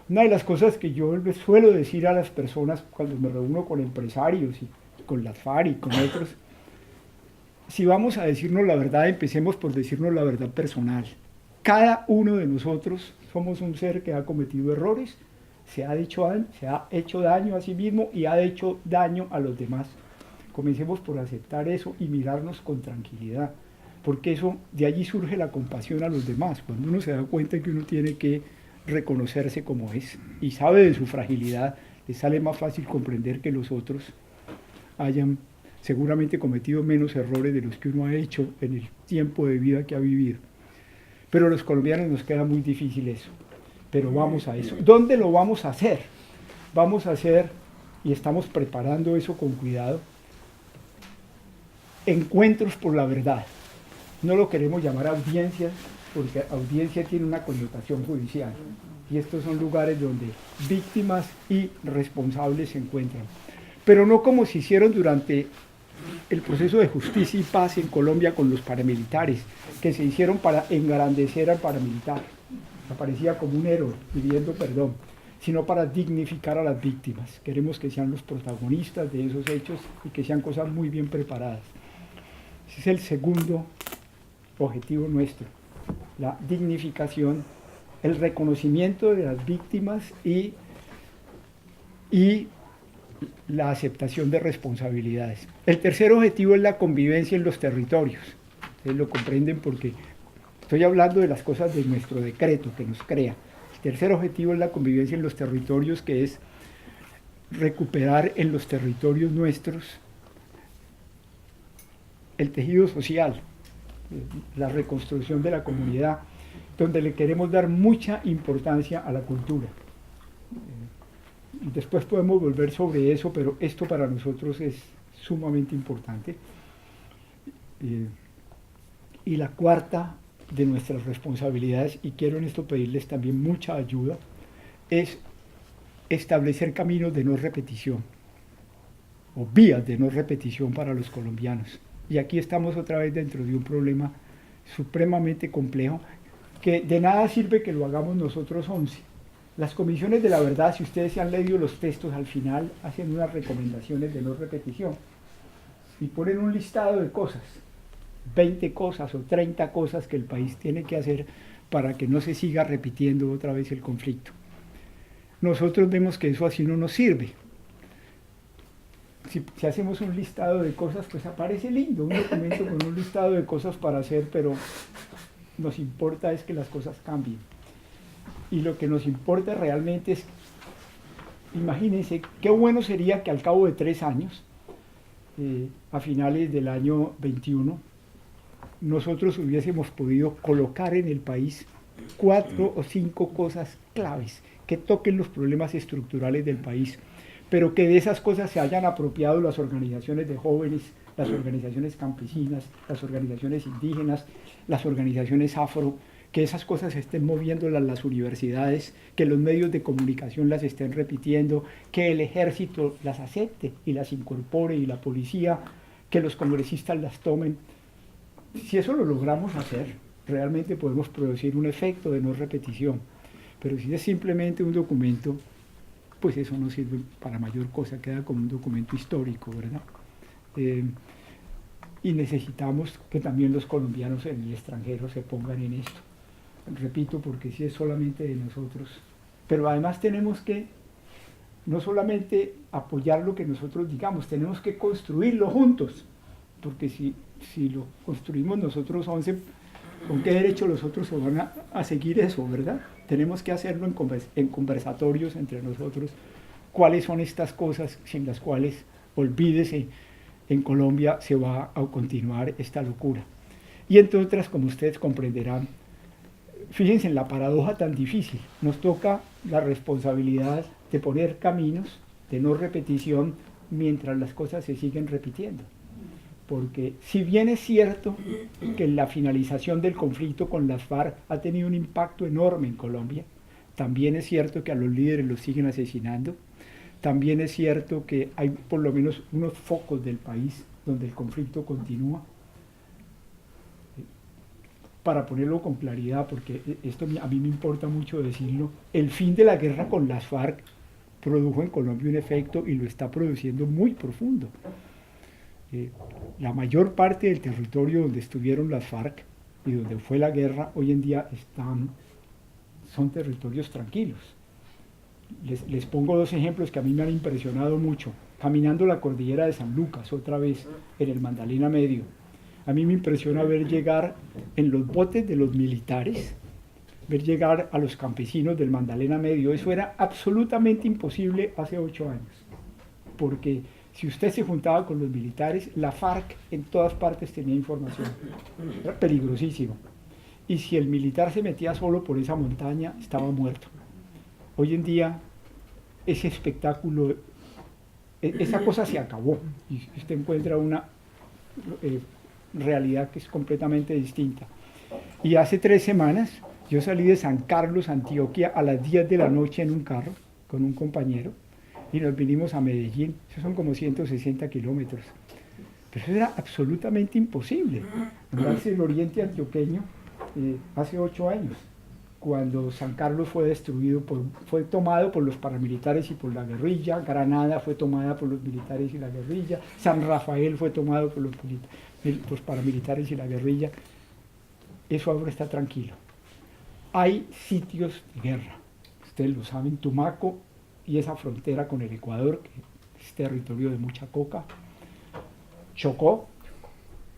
Una de las cosas que yo suelo decir a las personas cuando me reúno con empresarios y con las FARC y con otros, si vamos a decirnos la verdad, empecemos por decirnos la verdad personal. Cada uno de nosotros somos un ser que ha cometido errores, se ha hecho daño a sí mismo y ha hecho daño a los demás. Comencemos por aceptar eso y mirarnos con tranquilidad, porque eso, de allí surge la compasión a los demás, cuando uno se da cuenta que uno tiene que reconocerse como es y sabe de su fragilidad, les sale más fácil comprender que los otros hayan seguramente cometido menos errores de los que uno ha hecho en el tiempo de vida que ha vivido. Pero a los colombianos nos queda muy difícil eso. Pero vamos a eso. ¿Dónde lo vamos a hacer? Vamos a hacer, y estamos preparando eso con cuidado, encuentros por la verdad. No lo queremos llamar audiencias, porque audiencia tiene una connotación judicial. Y estos son lugares donde víctimas y responsables se encuentran. Pero no como se hicieron durante el proceso de justicia y paz en Colombia con los paramilitares, que se hicieron para engrandecer al paramilitar. Aparecía como un héroe pidiendo perdón, sino para dignificar a las víctimas. Queremos que sean los protagonistas de esos hechos y que sean cosas muy bien preparadas. Ese es el segundo objetivo nuestro, la dignificación, el reconocimiento de las víctimas y la aceptación de responsabilidades. El tercer objetivo es la convivencia en los territorios. Ustedes lo comprenden porque estoy hablando de las cosas de nuestro decreto que nos crea. El tercer objetivo es la convivencia en los territorios, que es recuperar en los territorios nuestros el tejido social, la reconstrucción de la comunidad, donde le queremos dar mucha importancia a la cultura. Después podemos volver sobre eso, pero esto para nosotros es sumamente importante. Y la cuarta de nuestras responsabilidades, y quiero en esto pedirles también mucha ayuda, es establecer caminos de no repetición, o vías de no repetición para los colombianos. Y aquí estamos otra vez dentro de un problema supremamente complejo, que de nada sirve que lo hagamos nosotros 11. Las comisiones de la verdad, si ustedes se han leído los textos, al final hacen unas recomendaciones de no repetición y ponen un listado de cosas, 20 cosas o 30 cosas que el país tiene que hacer para que no se siga repitiendo otra vez el conflicto. Nosotros vemos que eso así no nos sirve. Si hacemos un listado de cosas, pues aparece lindo, un documento con un listado de cosas para hacer, pero nos importa es que las cosas cambien. Y lo que nos importa realmente es, imagínense, qué bueno sería que al cabo de 3 años, a finales del año 21, nosotros hubiésemos podido colocar en el país 4 o 5 cosas claves que toquen los problemas estructurales del país, pero que de esas cosas se hayan apropiado las organizaciones de jóvenes, las organizaciones campesinas, las organizaciones indígenas, las organizaciones afro, que esas cosas estén moviéndolas las universidades, que los medios de comunicación las estén repitiendo, que el ejército las acepte y las incorpore, y la policía, que los congresistas las tomen. Si eso lo logramos hacer, realmente podemos producir un efecto de no repetición. Pero si es simplemente un documento, pues eso no sirve para mayor cosa, queda como un documento histórico, ¿verdad? Y necesitamos que también los colombianos en el extranjero se pongan en esto. Repito, porque si es solamente de nosotros. Pero además tenemos que no solamente apoyar lo que nosotros digamos, tenemos que construirlo juntos. Porque si lo construimos nosotros 11, ¿con qué derecho los otros se van a seguir eso, verdad? Tenemos que hacerlo en conversatorios entre nosotros. ¿Cuáles son estas cosas sin las cuales, olvídese, en Colombia se va a continuar esta locura? Y entre otras, como ustedes comprenderán, fíjense en la paradoja tan difícil. Nos toca la responsabilidad de poner caminos de no repetición mientras las cosas se siguen repitiendo. Porque si bien es cierto que la finalización del conflicto con las FARC ha tenido un impacto enorme en Colombia, también es cierto que a los líderes los siguen asesinando, también es cierto que hay por lo menos unos focos del país donde el conflicto continúa. Para ponerlo con claridad, porque esto a mí me importa mucho decirlo, el fin de la guerra con las FARC produjo en Colombia un efecto y lo está produciendo muy profundo. La mayor parte del territorio donde estuvieron las FARC y donde fue la guerra, hoy en día son territorios tranquilos. Les pongo 2 ejemplos que a mí me han impresionado mucho. Caminando la cordillera de San Lucas, otra vez, en el Magdalena Medio. A mí me impresiona ver llegar en los botes de los militares ver llegar a los campesinos del Magdalena Medio. Eso era absolutamente imposible hace 8 años, porque si usted se juntaba con los militares, la FARC en todas partes tenía información. Era peligrosísimo. Y si el militar se metía solo por esa montaña, estaba muerto. Hoy en día, ese espectáculo, esa cosa se acabó. Y usted encuentra una realidad que es completamente distinta. Y hace 3 semanas, yo salí de San Carlos, Antioquia, a las 10 de la noche en un carro con un compañero, y nos vinimos a Medellín. Eso son como 160 kilómetros. Pero eso era absolutamente imposible. Andarse el oriente antioqueño hace 8 años, cuando San Carlos fue destruido, fue tomado por los paramilitares y por la guerrilla, Granada fue tomada por los militares y la guerrilla, San Rafael fue tomado por los paramilitares y la guerrilla. Eso ahora está tranquilo. Hay sitios de guerra, ustedes lo saben, Tumaco y esa frontera con el Ecuador, que es territorio de mucha coca, Chocó,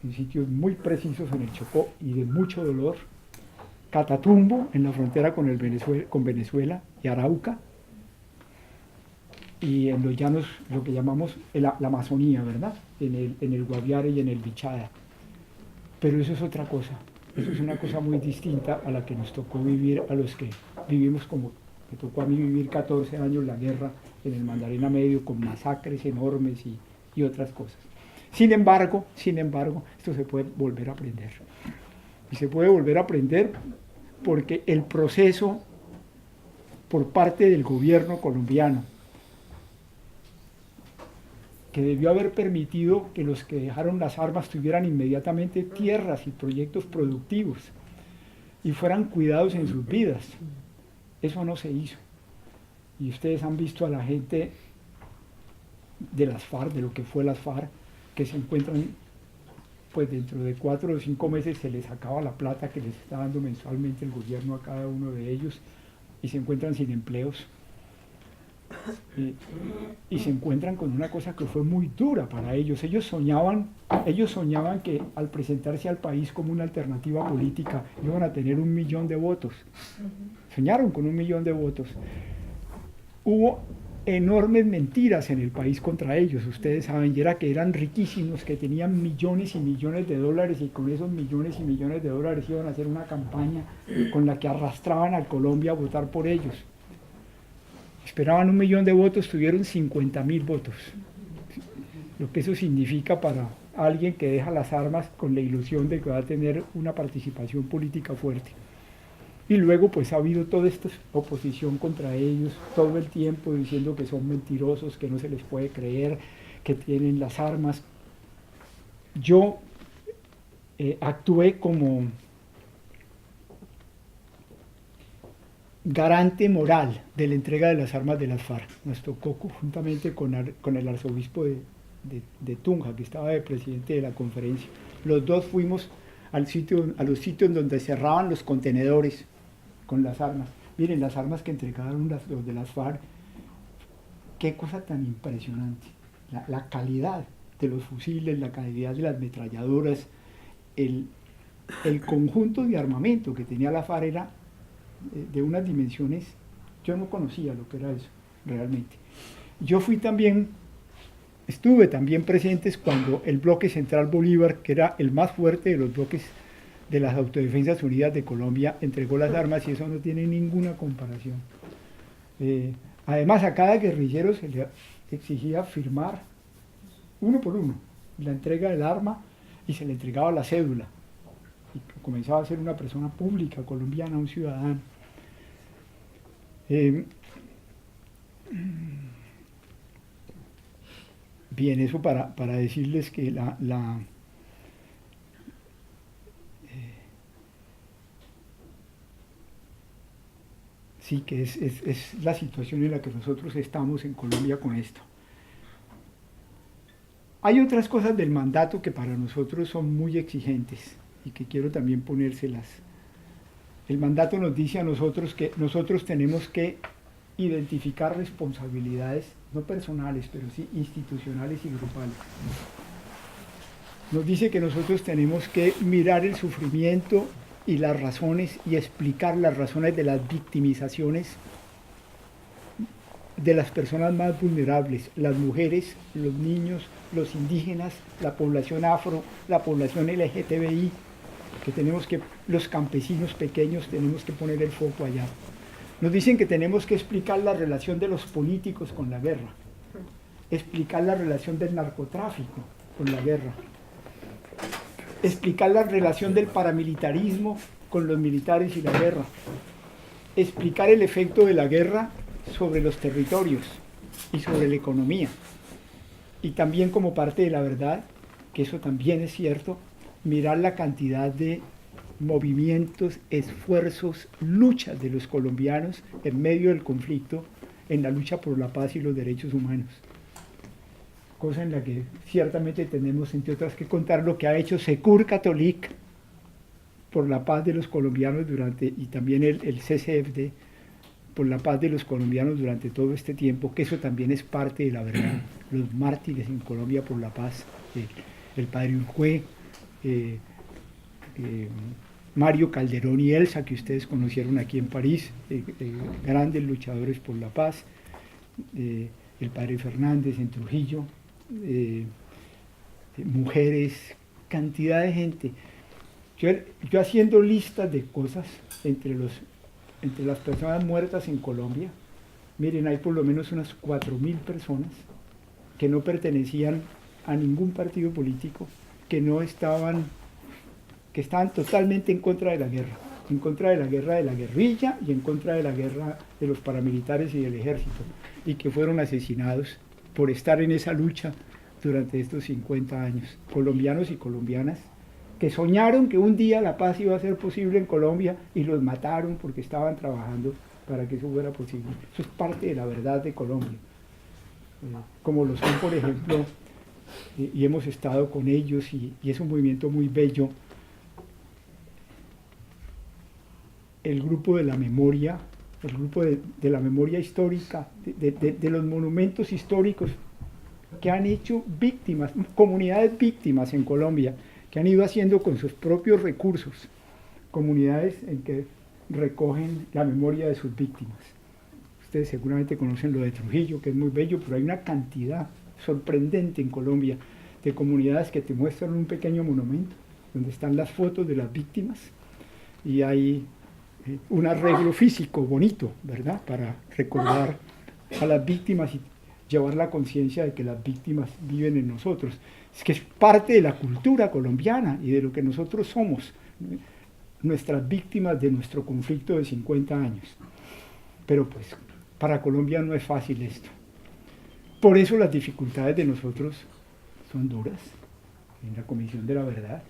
en sitios muy precisos en el Chocó y de mucho dolor, Catatumbo, en la frontera con Venezuela y Arauca, y en los llanos, lo que llamamos la Amazonía, ¿verdad? En el Guaviare y en el Bichada. Pero eso es otra cosa, eso es una cosa muy distinta a la que nos tocó vivir, a los que vivimos como, me tocó a mí vivir 14 años la guerra en el Magdalena Medio, con masacres enormes y otras cosas. Sin embargo, esto se puede volver a aprender. Y se puede volver a aprender porque el proceso por parte del gobierno colombiano, que debió haber permitido que los que dejaron las armas tuvieran inmediatamente tierras y proyectos productivos y fueran cuidados en sus vidas, eso no se hizo. Y ustedes han visto a la gente de las FARC, de lo que fue las FARC, que se encuentran, pues dentro de 4 o 5 meses se les acaba la plata que les está dando mensualmente el gobierno a cada uno de ellos, y se encuentran sin empleos, y se encuentran con una cosa que fue muy dura para ellos. Ellos soñaban que al presentarse al país como una alternativa política iban a tener 1 millón de votos. Soñaron con 1 millón de votos. Hubo enormes mentiras en el país contra ellos, ustedes saben, y era que eran riquísimos, que tenían millones y millones de dólares, y con esos millones y millones de dólares iban a hacer una campaña con la que arrastraban a Colombia a votar por ellos. Esperaban 1 millón de votos, tuvieron 50.000 votos. Lo que eso significa para alguien que deja las armas con la ilusión de que va a tener una participación política fuerte. Y luego pues ha habido toda esta oposición contra ellos todo el tiempo, diciendo que son mentirosos, que no se les puede creer, que tienen las armas. Yo actué como garante moral de la entrega de las armas de las FARC. Nos tocó juntamente con el arzobispo de Tunja, que estaba de presidente de la conferencia. Los dos fuimos a los sitios donde cerraban los contenedores con las armas. Miren, las armas que entregaron los de las FARC, qué cosa tan impresionante. La calidad de los fusiles, la calidad de las ametralladoras, el conjunto de armamento que tenía la FARC era de unas dimensiones, yo no conocía lo que era eso, realmente. Yo estuve también presentes cuando el bloque Central Bolívar, que era el más fuerte de los bloques de las Autodefensas Unidas de Colombia, entregó las armas, y eso no tiene ninguna comparación. Además, a cada guerrillero se le exigía firmar uno por uno la entrega del arma, y se le entregaba la cédula, y comenzaba a ser una persona pública colombiana, un ciudadano. Bien, eso para decirles que sí, que es la situación en la que nosotros estamos en Colombia con esto. Hay otras cosas del mandato que para nosotros son muy exigentes y que quiero también ponérselas. El mandato nos dice a nosotros que nosotros tenemos que identificar responsabilidades, no personales, pero sí institucionales y grupales. Nos dice que nosotros tenemos que mirar el sufrimiento y las razones y explicar las razones de las victimizaciones de las personas más vulnerables, las mujeres, los niños, los indígenas, la población afro, la población LGTBI, que tenemos que, los campesinos pequeños, tenemos que poner el foco allá. Nos dicen que tenemos que explicar la relación de los políticos con la guerra, explicar la relación del narcotráfico con la guerra, explicar la relación del paramilitarismo con los militares y la guerra, explicar el efecto de la guerra sobre los territorios y sobre la economía. Y también, como parte de la verdad, que eso también es cierto, mirar la cantidad de movimientos, esfuerzos, luchas de los colombianos en medio del conflicto, en la lucha por la paz y los derechos humanos. Cosa en la que ciertamente tenemos, entre otras, que contar lo que ha hecho Secours Catholique por la paz de los colombianos durante, y también el CCFD, por la paz de los colombianos durante todo este tiempo, que eso también es parte de la verdad. Los mártires en Colombia por la paz, el padre Urjué, Mario Calderón y Elsa, que ustedes conocieron aquí en París, grandes luchadores por la paz, el padre Fernández en Trujillo, mujeres, cantidad de gente. Yo haciendo listas de cosas entre las personas muertas en Colombia, miren, hay por lo menos unas 4.000 personas que no pertenecían a ningún partido político, que estaban totalmente en contra de la guerra de la guerrilla y en contra de la guerra de los paramilitares y del ejército, y que fueron asesinados por estar en esa lucha durante estos 50 años. Colombianos y colombianas que soñaron que un día la paz iba a ser posible en Colombia y los mataron porque estaban trabajando para que eso fuera posible. Eso es parte de la verdad de Colombia. Como lo son, por ejemplo, y hemos estado con ellos y es un movimiento muy bello, el grupo de la memoria, el grupo de la memoria histórica, de los monumentos históricos que han hecho víctimas, comunidades víctimas en Colombia, que han ido haciendo con sus propios recursos, comunidades en que recogen la memoria de sus víctimas. Ustedes seguramente conocen lo de Trujillo, que es muy bello, pero hay una cantidad sorprendente en Colombia de comunidades que te muestran un pequeño monumento, donde están las fotos de las víctimas, y hay un arreglo físico bonito, ¿verdad?, para recordar a las víctimas y llevar la conciencia de que las víctimas viven en nosotros. Es que es parte de la cultura colombiana y de lo que nosotros somos, nuestras víctimas de nuestro conflicto de 50 años. Pero pues para Colombia no es fácil esto. Por eso las dificultades de nosotros son duras en la Comisión de la Verdad.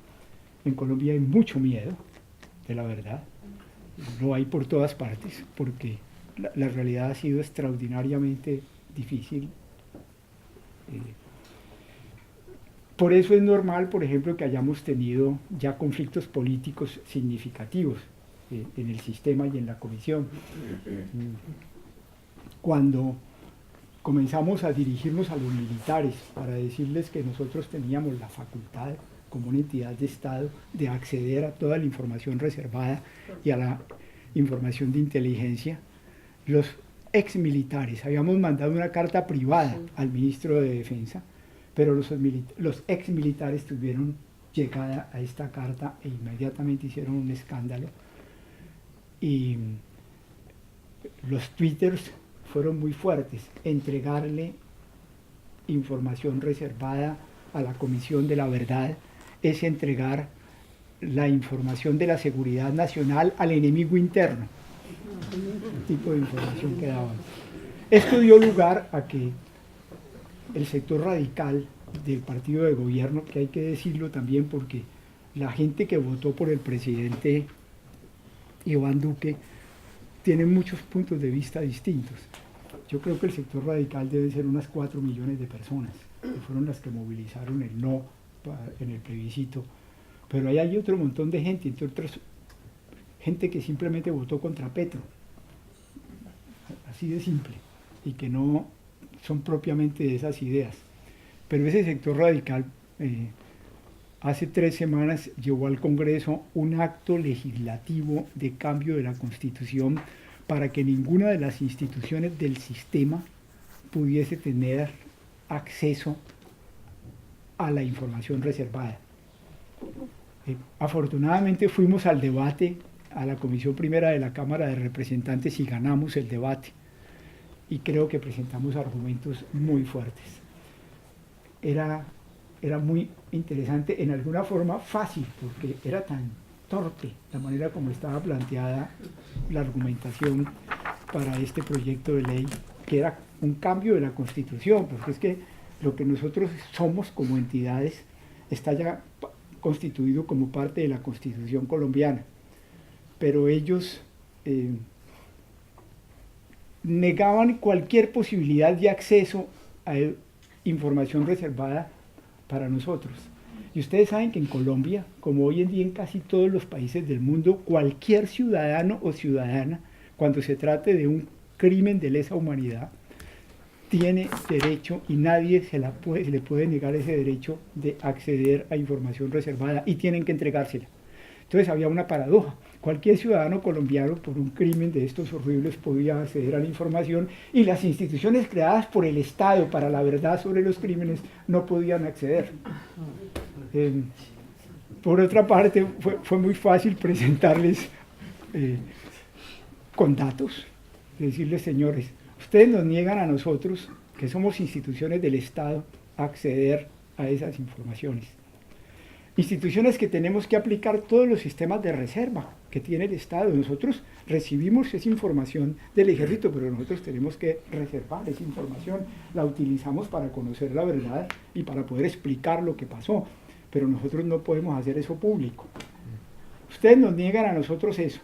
En Colombia hay mucho miedo de la verdad. Lo hay por todas partes, porque la realidad ha sido extraordinariamente difícil. Por eso es normal, por ejemplo, que hayamos tenido ya conflictos políticos significativos en el sistema y en la comisión. Cuando comenzamos a dirigirnos a los militares para decirles que nosotros teníamos la facultad como una entidad de Estado de acceder a toda la información reservada y a la información de inteligencia, los exmilitares, habíamos mandado una carta privada al ministro de Defensa, pero los exmilitares tuvieron llegada a esta carta e inmediatamente hicieron un escándalo. Y los twitters fueron muy fuertes. Entregarle información reservada a la Comisión de la Verdad es entregar la información de la seguridad nacional al enemigo interno. El tipo de información que daban. Esto dio lugar a que el sector radical del partido de gobierno, que hay que decirlo también porque la gente que votó por el presidente Iván Duque tiene muchos puntos de vista distintos. Yo creo que el sector radical debe ser unas 4 millones de personas, que fueron las que movilizaron el no en el plebiscito. Pero ahí hay otro montón de gente, entre otras, gente que simplemente votó contra Petro, así de simple, y que no son propiamente de esas ideas. Pero ese sector radical hace 3 semanas llevó al Congreso un acto legislativo de cambio de la Constitución para que ninguna de las instituciones del sistema pudiese tener acceso a la información reservada. Afortunadamente fuimos al debate a la Comisión Primera de la Cámara de Representantes y ganamos el debate. Y creo que presentamos argumentos muy fuertes. Era muy interesante, en alguna forma fácil, porque era tan torpe la manera como estaba planteada la argumentación para este proyecto de ley, que era un cambio de la Constitución, porque es que lo que nosotros somos como entidades está ya constituido como parte de la Constitución colombiana, pero ellos negaban cualquier posibilidad de acceso a información reservada para nosotros. Y ustedes saben que en Colombia, como hoy en día en casi todos los países del mundo, cualquier ciudadano o ciudadana, cuando se trate de un crimen de lesa humanidad, tiene derecho y nadie se le puede negar ese derecho de acceder a información reservada y tienen que entregársela. Entonces había una paradoja. Cualquier ciudadano colombiano por un crimen de estos horribles podía acceder a la información y las instituciones creadas por el Estado para la verdad sobre los crímenes no podían acceder. Por otra parte, fue muy fácil presentarles con datos, decirles, señores, ustedes nos niegan a nosotros, que somos instituciones del Estado, acceder a esas informaciones. Instituciones que tenemos que aplicar todos los sistemas de reserva que tiene el Estado. Nosotros recibimos esa información del Ejército, pero nosotros tenemos que reservar esa información. La utilizamos para conocer la verdad y para poder explicar lo que pasó, pero nosotros no podemos hacer eso público. Ustedes nos niegan a nosotros eso.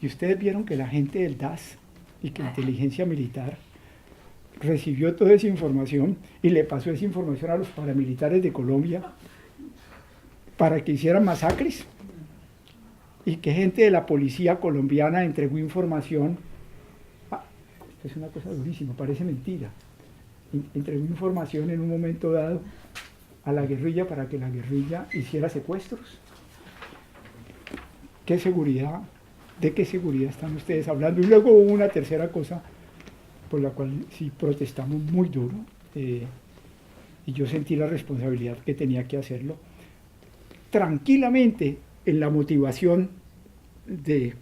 Y ustedes vieron que la gente del DAS y que Inteligencia Militar recibió toda esa información y le pasó esa información a los paramilitares de Colombia para que hicieran masacres, y que gente de la policía colombiana entregó información. Esto es una cosa durísima, parece mentira. Entregó información en un momento dado a la guerrilla para que la guerrilla hiciera secuestros. ¿Qué seguridad? ¿De qué seguridad están ustedes hablando? Y luego hubo una tercera cosa por la cual sí protestamos muy duro, y yo sentí la responsabilidad que tenía que hacerlo. Tranquilamente, en la motivación de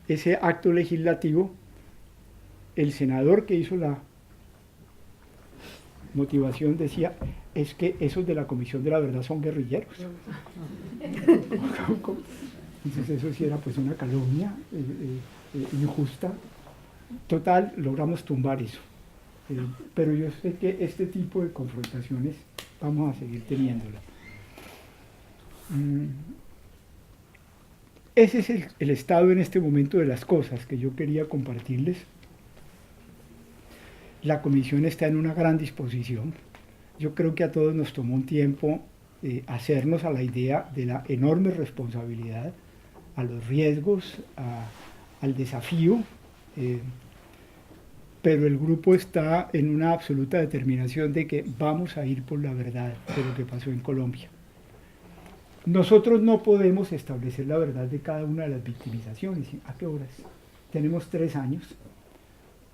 ese acto legislativo, el senador que hizo la motivación decía, es que esos de la Comisión de la Verdad son guerrilleros. Entonces eso sí era pues una calumnia injusta. Total, logramos tumbar eso. Pero yo sé que este tipo de confrontaciones vamos a seguir teniéndolas. Ese es el estado en este momento de las cosas que yo quería compartirles. La comisión está en una gran disposición. Yo creo que a todos nos tomó un tiempo hacernos a la idea de la enorme responsabilidad, a los riesgos, al desafío, pero el grupo está en una absoluta determinación de que vamos a ir por la verdad de lo que pasó en Colombia. Nosotros no podemos establecer la verdad de cada una de las victimizaciones. ¿A qué horas? Tenemos 3 años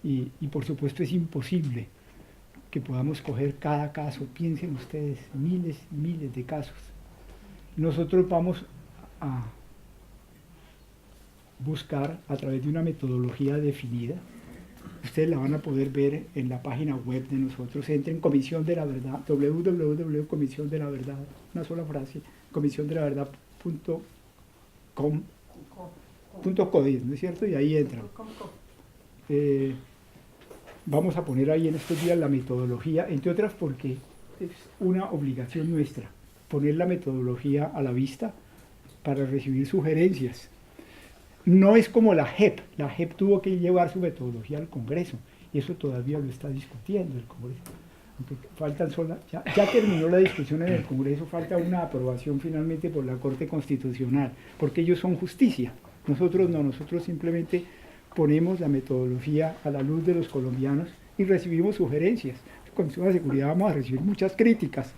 y por supuesto es imposible que podamos coger cada caso. Piensen ustedes, miles y miles de casos. Nosotros vamos a buscar a través de una metodología definida. Ustedes la van a poder ver en la página web de nosotros. Entren Comisión de la Verdad, www.comisión de la verdad, una sola frase, comisiondelaVerdad.com, ¿no es cierto? Y ahí entran. Vamos a poner ahí en estos días la metodología, entre otras porque es una obligación nuestra, poner la metodología a la vista para recibir sugerencias. No es como la JEP tuvo que llevar su metodología al Congreso, y eso todavía lo está discutiendo el Congreso. Faltan ya terminó la discusión en el Congreso, falta una aprobación finalmente por la Corte Constitucional, porque ellos son justicia, nosotros no, nosotros simplemente ponemos la metodología a la luz de los colombianos y recibimos sugerencias. Con Comisión de Seguridad vamos a recibir muchas críticas,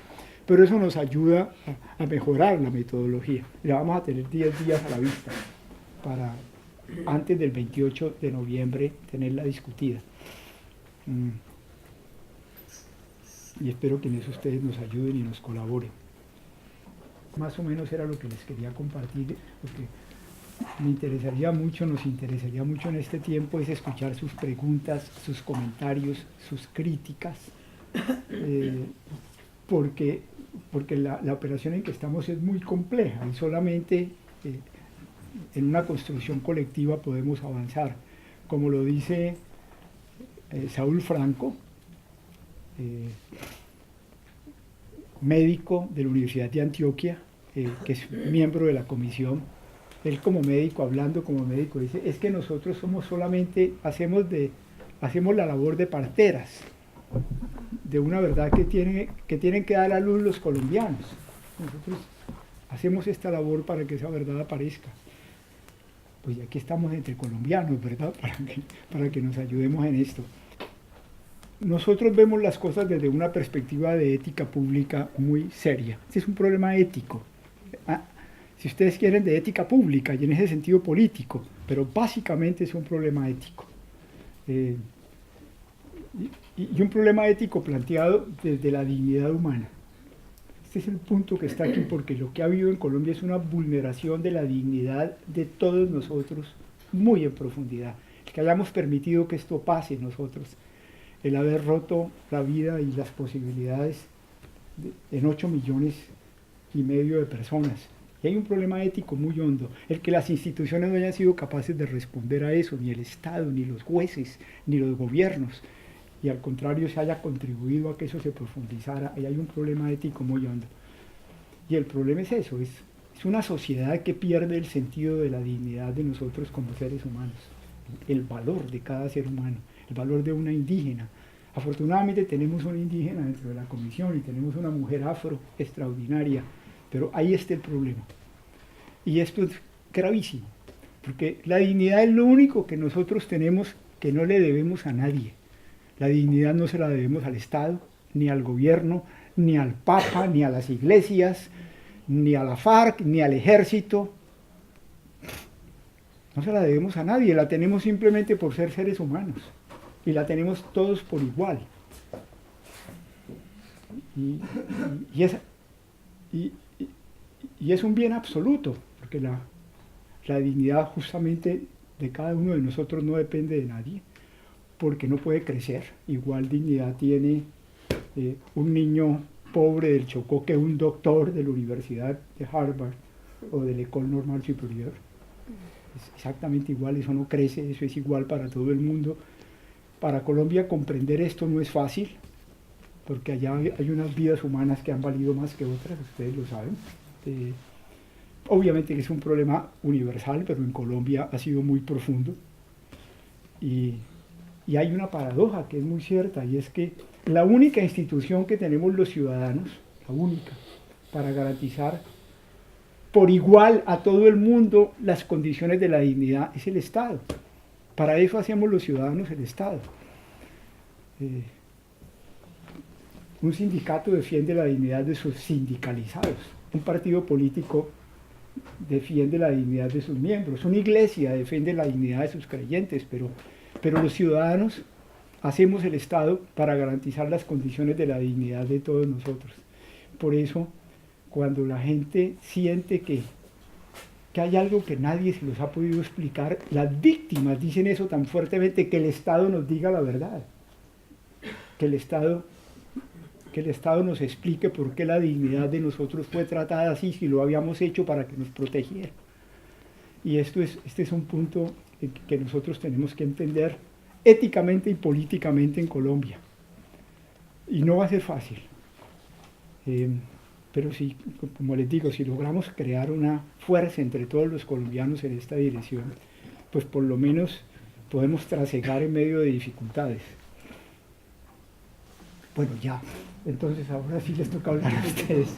pero eso nos ayuda a mejorar la metodología. Ya vamos a tener 10 días a la vista para antes del 28 de noviembre tenerla discutida. Y espero que en eso ustedes nos ayuden y nos colaboren. Más o menos era lo que les quería compartir, porque me interesaría mucho, nos interesaría mucho en este tiempo es escuchar sus preguntas, sus comentarios, sus críticas, porque la operación en que estamos es muy compleja y solamente en una construcción colectiva podemos avanzar. Como lo dice Saúl Franco, médico de la Universidad de Antioquia, que es miembro de la comisión, él como médico, hablando como médico, dice, es que nosotros somos solamente, hacemos la labor de parteras, de una verdad que tienen que dar a luz los colombianos. Nosotros hacemos esta labor para que esa verdad aparezca. Pues aquí estamos entre colombianos, ¿verdad? Para que nos ayudemos en esto. Nosotros vemos las cosas desde una perspectiva de ética pública muy seria. Este es un problema ético. Si ustedes quieren, de ética pública y en ese sentido político, pero básicamente es un problema ético. Y un problema ético planteado desde la dignidad humana. Este es el punto que está aquí, porque lo que ha habido en Colombia es una vulneración de la dignidad de todos nosotros muy en profundidad. El que hayamos permitido que esto pase en nosotros, el haber roto la vida y las posibilidades en 8,5 millones de personas. Y hay un problema ético muy hondo, el que las instituciones no hayan sido capaces de responder a eso, ni el Estado, ni los jueces, ni los gobiernos, y al contrario se haya contribuido a que eso se profundizara. Ahí hay un problema ético muy hondo. Y el problema es eso, es una sociedad que pierde el sentido de la dignidad de nosotros como seres humanos, el valor de cada ser humano, el valor de una indígena. Afortunadamente tenemos una indígena dentro de la comisión y tenemos una mujer afro extraordinaria, pero ahí está el problema. Y esto es gravísimo, porque la dignidad es lo único que nosotros tenemos que no le debemos a nadie. La dignidad no se la debemos al Estado, ni al gobierno, ni al Papa, ni a las iglesias, ni a la FARC, ni al ejército. No se la debemos a nadie, la tenemos simplemente por ser seres humanos. Y la tenemos todos por igual. Y es un bien absoluto, porque la dignidad justamente de cada uno de nosotros no depende de nadie, porque no puede crecer. Igual dignidad tiene un niño pobre del Chocó que un doctor de la Universidad de Harvard o del École Normale Supérieure. Es exactamente igual, eso no crece, eso es igual para todo el mundo. Para Colombia comprender esto no es fácil, porque allá hay unas vidas humanas que han valido más que otras, ustedes lo saben. Obviamente que es un problema universal, pero en Colombia ha sido muy profundo. Y hay una paradoja que es muy cierta, y es que la única institución que tenemos los ciudadanos, la única, para garantizar por igual a todo el mundo las condiciones de la dignidad, es el Estado. Para eso hacemos los ciudadanos el Estado. Un sindicato defiende la dignidad de sus sindicalizados, un partido político defiende la dignidad de sus miembros, una iglesia defiende la dignidad de sus creyentes, pero los ciudadanos hacemos el Estado para garantizar las condiciones de la dignidad de todos nosotros. Por eso, cuando la gente siente que hay algo que nadie se los ha podido explicar, las víctimas dicen eso tan fuertemente, que el Estado nos diga la verdad, que el Estado nos explique por qué la dignidad de nosotros fue tratada así, si lo habíamos hecho para que nos protegiera. Y este es un punto que nosotros tenemos que entender éticamente y políticamente en Colombia. Y no va a ser fácil. Pero sí, como les digo, si logramos crear una fuerza entre todos los colombianos en esta dirección, pues por lo menos podemos trasegar en medio de dificultades. Bueno, ya. Entonces ahora sí les toca hablar a ustedes.